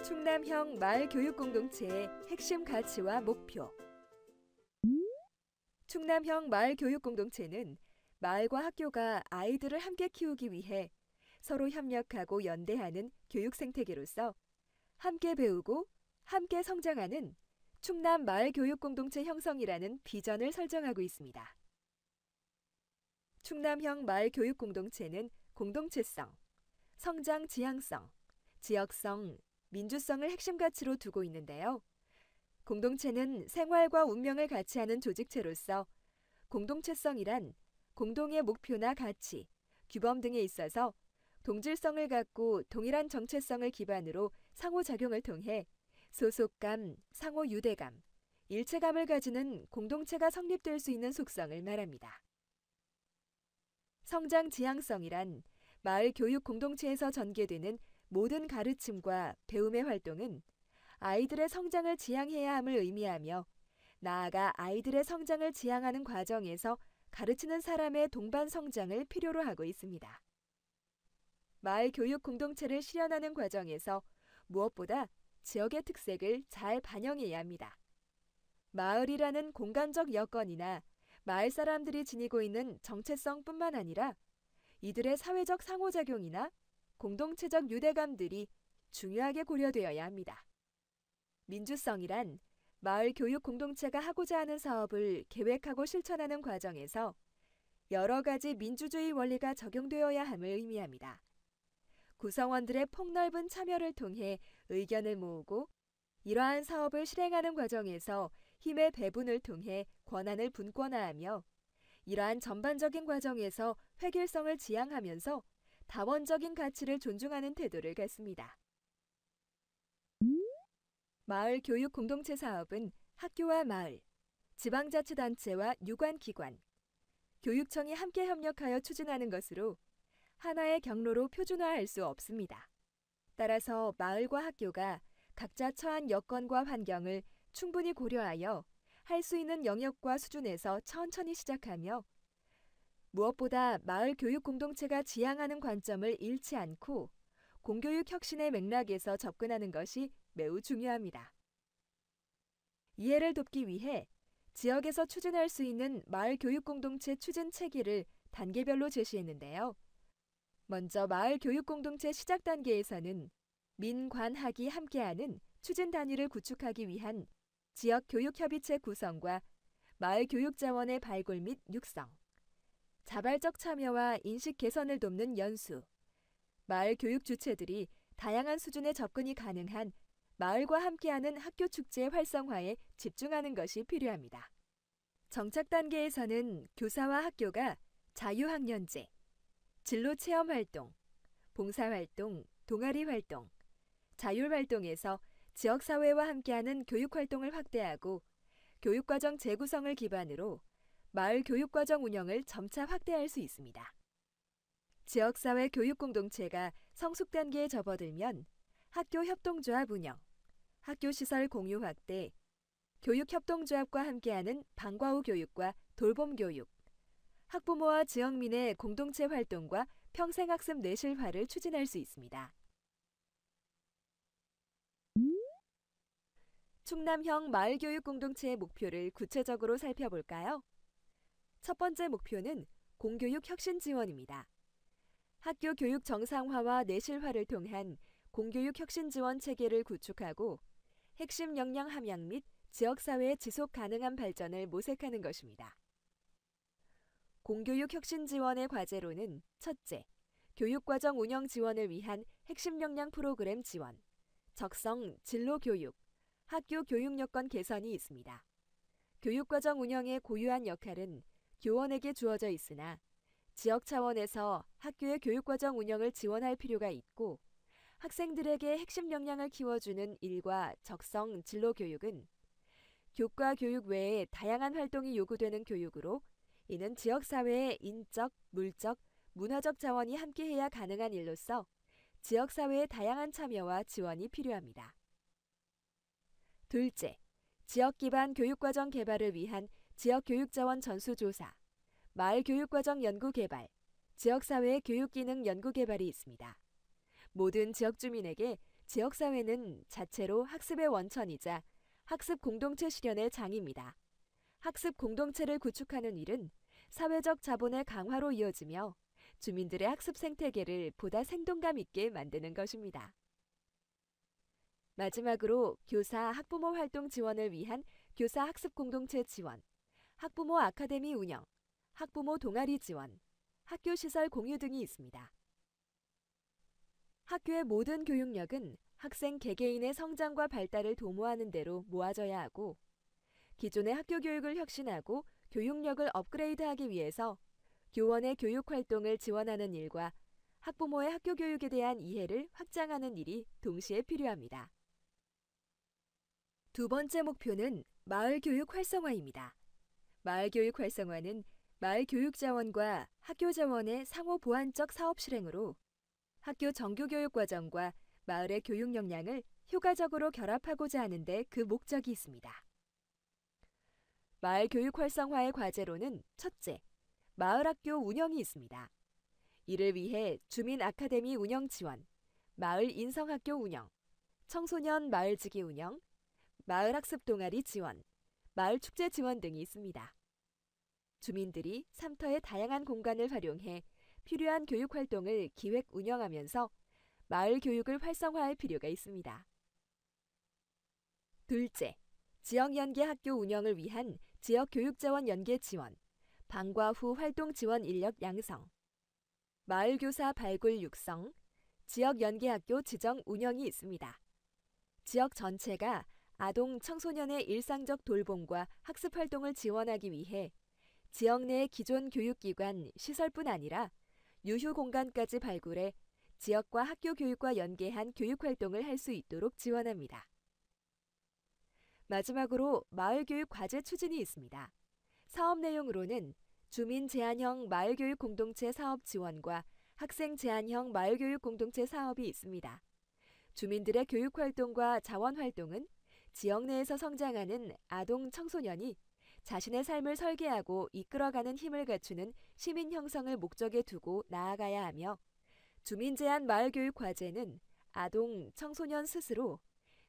충남형 마을 교육 공동체의 핵심 가치와 목표. 충남형 마을 교육 공동체는 마을과 학교가 아이들을 함께 키우기 위해 서로 협력하고 연대하는 교육 생태계로서 함께 배우고 함께 성장하는 충남 마을 교육 공동체 형성이라는 비전을 설정하고 있습니다. 충남형 마을 교육 공동체는 공동체성, 성장 지향성, 지역성, 민주성을 핵심 가치로 두고 있는데요. 공동체는 생활과 운명을 같이 하는 조직체로서 공동체성이란 공동의 목표나 가치, 규범 등에 있어서 동질성을 갖고 동일한 정체성을 기반으로 상호작용을 통해 소속감, 상호 유대감, 일체감을 가지는 공동체가 성립될 수 있는 속성을 말합니다. 성장 지향성이란 마을 교육 공동체에서 전개되는 모든 가르침과 배움의 활동은 아이들의 성장을 지향해야 함을 의미하며 나아가 아이들의 성장을 지향하는 과정에서 가르치는 사람의 동반 성장을 필요로 하고 있습니다. 마을 교육 공동체를 실현하는 과정에서 무엇보다 지역의 특색을 잘 반영해야 합니다. 마을이라는 공간적 여건이나 마을 사람들이 지니고 있는 정체성뿐만 아니라 이들의 사회적 상호작용이나 공동체적 유대감들이 중요하게 고려되어야 합니다. 민주성이란 마을 교육 공동체가 하고자 하는 사업을 계획하고 실천하는 과정에서 여러 가지 민주주의 원리가 적용되어야 함을 의미합니다. 구성원들의 폭넓은 참여를 통해 의견을 모으고 이러한 사업을 실행하는 과정에서 힘의 배분을 통해 권한을 분권화하며 이러한 전반적인 과정에서 획일성을 지향하면서 다원적인 가치를 존중하는 태도를 갖습니다. 마을 교육 공동체 사업은 학교와 마을, 지방자치단체와 유관기관, 교육청이 함께 협력하여 추진하는 것으로 하나의 경로로 표준화할 수 없습니다. 따라서 마을과 학교가 각자 처한 여건과 환경을 충분히 고려하여 할 수 있는 영역과 수준에서 천천히 시작하며 무엇보다 마을 교육 공동체가 지향하는 관점을 잃지 않고 공교육 혁신의 맥락에서 접근하는 것이 매우 중요합니다. 이해를 돕기 위해 지역에서 추진할 수 있는 마을 교육 공동체 추진 체계를 단계별로 제시했는데요. 먼저 마을 교육 공동체 시작 단계에서는 민관학이 함께하는 추진 단위를 구축하기 위한 지역 교육 협의체 구성과 마을 교육 자원의 발굴 및 육성, 자발적 참여와 인식 개선을 돕는 연수, 마을 교육 주체들이 다양한 수준의 접근이 가능한 마을과 함께하는 학교 축제 활성화에 집중하는 것이 필요합니다. 정착 단계에서는 교사와 학교가 자유학년제, 진로체험활동, 봉사활동, 동아리활동, 자율활동에서 지역사회와 함께하는 교육활동을 확대하고 교육과정 재구성을 기반으로 마을 교육과정 운영을 점차 확대할 수 있습니다. 지역사회 교육공동체가 성숙 단계에 접어들면 학교 협동조합 운영, 학교시설 공유 확대, 교육협동조합과 함께하는 방과 후 교육과 돌봄 교육, 학부모와 지역민의 공동체 활동과 평생학습 내실화를 추진할 수 있습니다. 충남형 마을교육 공동체의 목표를 구체적으로 살펴볼까요? 첫 번째 목표는 공교육 혁신 지원입니다. 학교 교육 정상화와 내실화를 통한 공교육 혁신 지원 체계를 구축하고 핵심 역량 함양 및 지역사회의 지속 가능한 발전을 모색하는 것입니다. 공교육 혁신 지원의 과제로는 첫째, 교육과정 운영 지원을 위한 핵심 역량 프로그램 지원, 적성, 진로 교육, 학교 교육 여건 개선이 있습니다. 교육과정 운영의 고유한 역할은 교원에게 주어져 있으나 지역 차원에서 학교의 교육과정 운영을 지원할 필요가 있고 학생들에게 핵심 역량을 키워주는 일과 적성, 진로 교육은 교과 교육 외에 다양한 활동이 요구되는 교육으로 이는 지역사회의 인적, 물적, 문화적 자원이 함께해야 가능한 일로서 지역사회의 다양한 참여와 지원이 필요합니다. 둘째, 지역 기반 교육과정 개발을 위한 지역교육자원 전수조사, 마을교육과정 연구개발, 지역사회의 교육기능 연구개발이 있습니다. 모든 지역 주민에게 지역사회는 자체로 학습의 원천이자 학습 공동체 실현의 장입니다. 학습 공동체를 구축하는 일은 사회적 자본의 강화로 이어지며 주민들의 학습 생태계를 보다 생동감 있게 만드는 것입니다. 마지막으로 교사 학부모 활동 지원을 위한 교사 학습 공동체 지원, 학부모 아카데미 운영, 학부모 동아리 지원, 학교 시설 공유 등이 있습니다. 학교의 모든 교육력은 학생 개개인의 성장과 발달을 도모하는 대로 모아져야 하고, 기존의 학교 교육을 혁신하고 교육력을 업그레이드하기 위해서 교원의 교육 활동을 지원하는 일과 학부모의 학교 교육에 대한 이해를 확장하는 일이 동시에 필요합니다. 두 번째 목표는 마을 교육 활성화입니다. 마을 교육 활성화는 마을 교육 자원과 학교 자원의 상호 보완적 사업 실행으로 학교 정규 교육 과정과 마을의 교육 역량을 효과적으로 결합하고자 하는데 그 목적이 있습니다. 마을 교육 활성화의 과제로는 첫째, 마을 학교 운영이 있습니다. 이를 위해 주민 아카데미 운영 지원, 마을 인성학교 운영, 청소년 마을지기 운영, 마을 학습 동아리 지원, 마을 축제 지원 등이 있습니다. 주민들이 삼터의 다양한 공간을 활용해 필요한 교육 활동을 기획 운영하면서 마을 교육을 활성화할 필요가 있습니다. 둘째, 지역 연계 학교 운영을 위한 지역 교육 자원 연계 지원, 방과 후 활동 지원 인력 양성, 마을 교사 발굴 육성, 지역 연계 학교 지정 운영이 있습니다. 지역 전체가 아동 청소년의 일상적 돌봄과 학습 활동을 지원하기 위해 지역 내 기존 교육기관, 시설뿐 아니라 유휴 공간까지 발굴해 지역과 학교 교육과 연계한 교육 활동을 할 수 있도록 지원합니다. 마지막으로 마을 교육 과제 추진이 있습니다. 사업 내용으로는 주민 제한형 마을 교육 공동체 사업 지원과 학생 제한형 마을 교육 공동체 사업이 있습니다. 주민들의 교육 활동과 자원 활동은 지역 내에서 성장하는 아동 청소년이 자신의 삶을 설계하고 이끌어가는 힘을 갖추는 시민 형성을 목적에 두고 나아가야 하며, 주민 제한 마을 교육 과제는 아동 청소년 스스로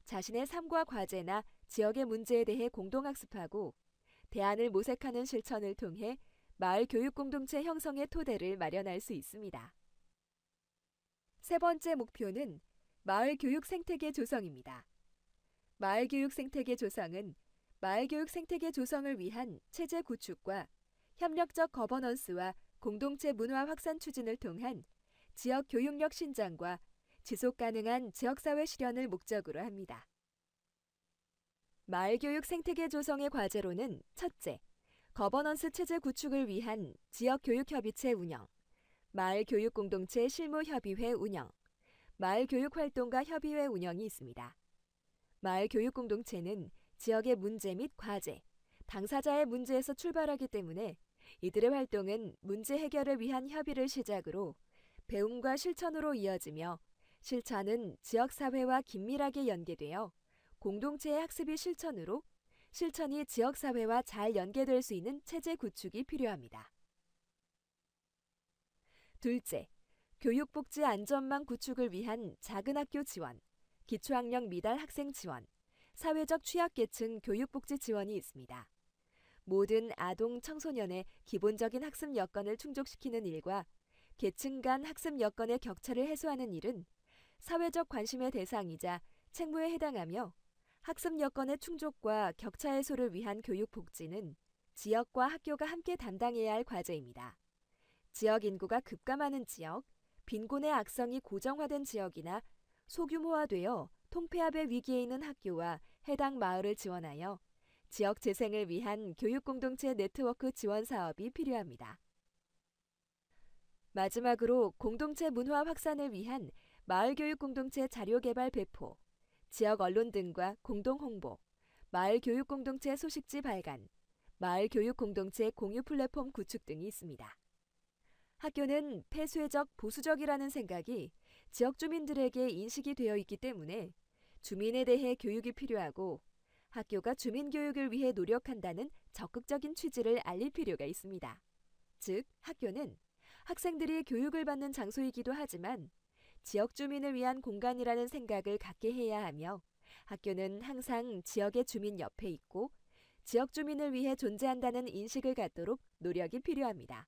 자신의 삶과 과제나 지역의 문제에 대해 공동학습하고 대안을 모색하는 실천을 통해 마을 교육 공동체 형성의 토대를 마련할 수 있습니다. 세 번째 목표는 마을 교육 생태계 조성입니다. 마을 교육 생태계 조성은 마을 교육 생태계 조성을 위한 체제 구축과 협력적 거버넌스와 공동체 문화 확산 추진을 통한 지역 교육력 신장과 지속 가능한 지역사회 실현을 목적으로 합니다. 마을 교육 생태계 조성의 과제로는 첫째, 거버넌스 체제 구축을 위한 지역 교육 협의체 운영, 마을 교육 공동체 실무 협의회 운영, 마을 교육 활동가 협의회 운영이 있습니다. 마을 교육 공동체는 지역의 문제 및 과제, 당사자의 문제에서 출발하기 때문에 이들의 활동은 문제 해결을 위한 협의를 시작으로 배움과 실천으로 이어지며, 실천은 지역사회와 긴밀하게 연계되어 공동체의 학습이 실천으로, 실천이 지역사회와 잘 연계될 수 있는 체제 구축이 필요합니다. 둘째, 교육복지 안전망 구축을 위한 작은 학교 지원, 기초학력 미달 학생 지원, 사회적 취약계층 교육복지 지원이 있습니다. 모든 아동 청소년의 기본적인 학습 여건을 충족시키는 일과 계층 간 학습 여건의 격차를 해소하는 일은 사회적 관심의 대상이자 책무에 해당하며, 학습 여건의 충족과 격차 해소를 위한 교육 복지는 지역과 학교가 함께 담당해야 할 과제입니다. 지역 인구가 급감하는 지역, 빈곤의 악성이 고정화된 지역이나 소규모화되어 통폐합의 위기에 있는 학교와 해당 마을을 지원하여 지역 재생을 위한 교육 공동체 네트워크 지원 사업이 필요합니다. 마지막으로 공동체 문화 확산을 위한 마을 교육 공동체 자료 개발 배포, 지역 언론 등과 공동 홍보, 마을 교육 공동체 소식지 발간, 마을 교육 공동체 공유 플랫폼 구축 등이 있습니다. 학교는 폐쇄적, 보수적이라는 생각이 지역 주민들에게 인식이 되어 있기 때문에 주민에 대해 교육이 필요하고, 학교가 주민 교육을 위해 노력한다는 적극적인 취지를 알릴 필요가 있습니다. 즉, 학교는 학생들이 교육을 받는 장소이기도 하지만 지역 주민을 위한 공간이라는 생각을 갖게 해야 하며 학교는 항상 지역의 주민 옆에 있고 지역 주민을 위해 존재한다는 인식을 갖도록 노력이 필요합니다.